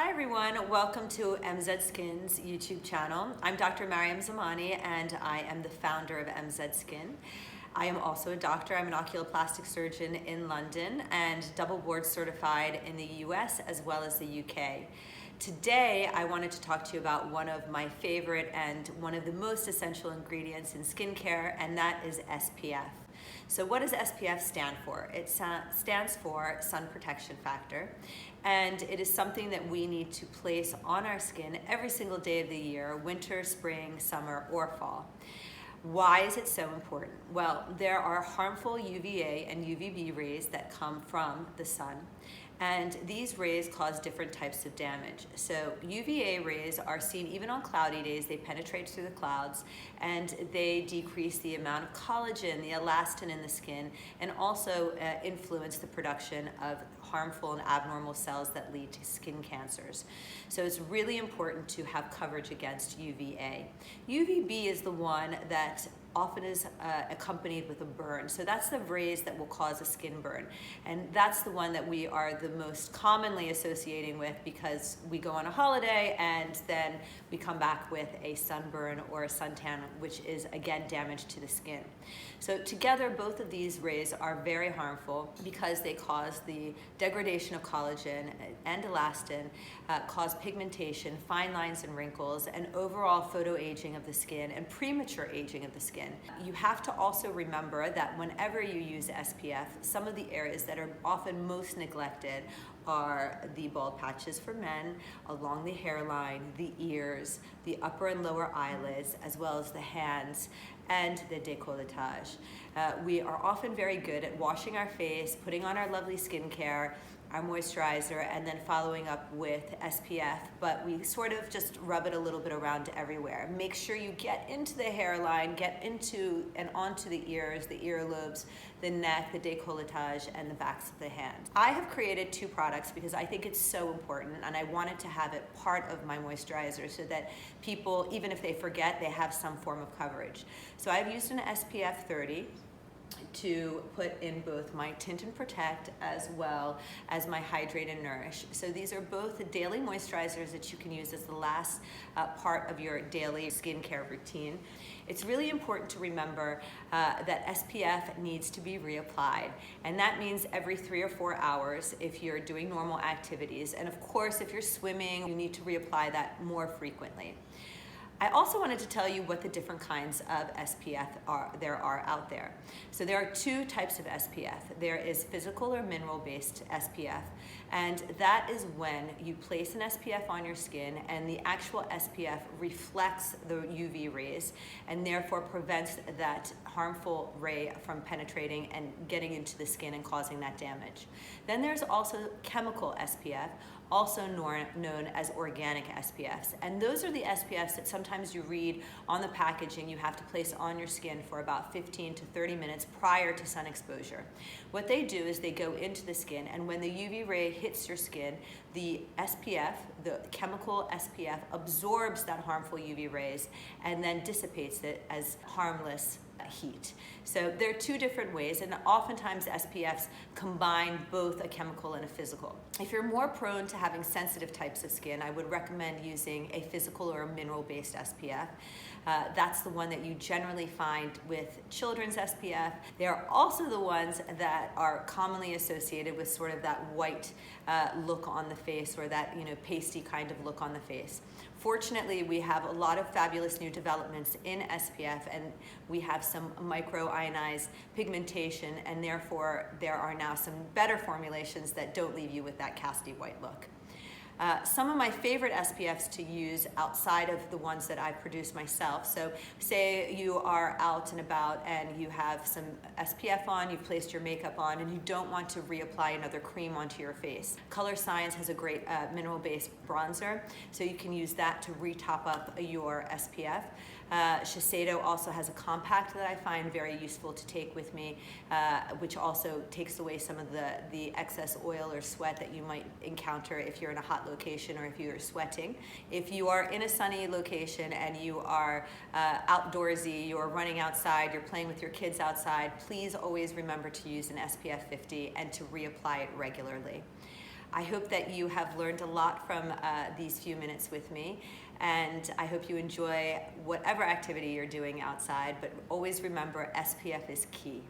Hi everyone, welcome to MZ Skin's YouTube channel. I'm Dr. Maryam Zamani and I am the founder of MZ Skin. I am also a doctor. I'm an oculoplastic surgeon in London and double board certified in the US as well as the UK. Today I wanted to talk to you about one of my favorite and one of the most essential ingredients in skincare, and that is SPF. So what does SPF stand for? It stands for sun protection factor, and it is something that we need to place on our skin every single day of the year, winter, spring, summer, or fall. Why is it so important? Well, there are harmful UVA and UVB rays that come from the sun, and these rays cause different types of damage. So UVA rays are seen even on cloudy days. They penetrate through the clouds and they decrease the amount of collagen, the elastin in the skin, and also influence the production of harmful and abnormal cells that lead to skin cancers. So it's really important to have coverage against UVA. UVB is the one that often is accompanied with a burn. So that's the rays that will cause a skin burn. And that's the one that we are the most commonly associating with because we go on a holiday and then we come back with a sunburn or a suntan, which is again damage to the skin. So together, both of these rays are very harmful because they cause the degradation of collagen and elastin, cause pigmentation, fine lines and wrinkles, and overall photoaging of the skin and premature aging of the skin. You have to also remember that whenever you use SPF, some of the areas that are often most neglected are the bald patches for men, along the hairline, the ears, the upper and lower eyelids, as well as the hands and the décolletage. We are often very good at washing our face, putting on our lovely skincare, our moisturizer, and then following up with SPF, but we sort of just rub it a little bit around everywhere. Make sure you get into the hairline, get into and onto the ears, the earlobes, the neck, the décolletage, and the backs of the hands. I have created two products because I think it's so important, and I wanted to have it part of my moisturizer so that people, even if they forget, they have some form of coverage. So I've used an SPF 30 to put in both my Tint and Protect as well as my Hydrate and Nourish. So these are both daily moisturizers that you can use as the last part of your daily skincare routine. It's really important to remember that SPF needs to be reapplied, and that means every 3 or 4 hours if you're doing normal activities. And of course, if you're swimming, you need to reapply that more frequently. I also wanted to tell you what the different kinds of SPF there are out there. So there are two types of SPF. There is physical or mineral-based SPF, and that is when you place an SPF on your skin and the actual SPF reflects the UV rays and therefore prevents that harmful ray from penetrating and getting into the skin and causing that damage. Then there's also chemical SPF, also known as organic SPFs. And those are the SPFs that sometimes you read on the packaging you have to place on your skin for about 15 to 30 minutes prior to sun exposure. What they do is they go into the skin, and when the UV ray hits your skin, the SPF, the chemical SPF, absorbs that harmful UV rays and then dissipates it as harmless heat. So there are two different ways, and oftentimes SPFs combine both a chemical and a physical. If you're more prone to having sensitive types of skin, I would recommend using a physical or a mineral-based SPF. That's the one that you generally find with children's SPF. They are also the ones that are commonly associated with sort of that white look on the face, or that pasty kind of look on the face. Fortunately, we have a lot of fabulous new developments in SPF, and we have some micro-ionized pigmentation, and therefore there are now some better formulations that don't leave you with that casty white look. Some of my favorite SPFs to use outside of the ones that I produce myself. So say you are out and about and you have some SPF on, you've placed your makeup on, and you don't want to reapply another cream onto your face. Color Science has a great mineral-based bronzer, so you can use that to re-top up your SPF. Shiseido also has a compact that I find very useful to take with me, which also takes away some of the excess oil or sweat that you might encounter if you're in a hot location or if you're sweating. If you are in a sunny location and you are outdoorsy, you're running outside, you're playing with your kids outside, please always remember to use an SPF 50 and to reapply it regularly. I hope that you have learned a lot from these few minutes with me, and I hope you enjoy whatever activity you're doing outside, but always remember SPF is key.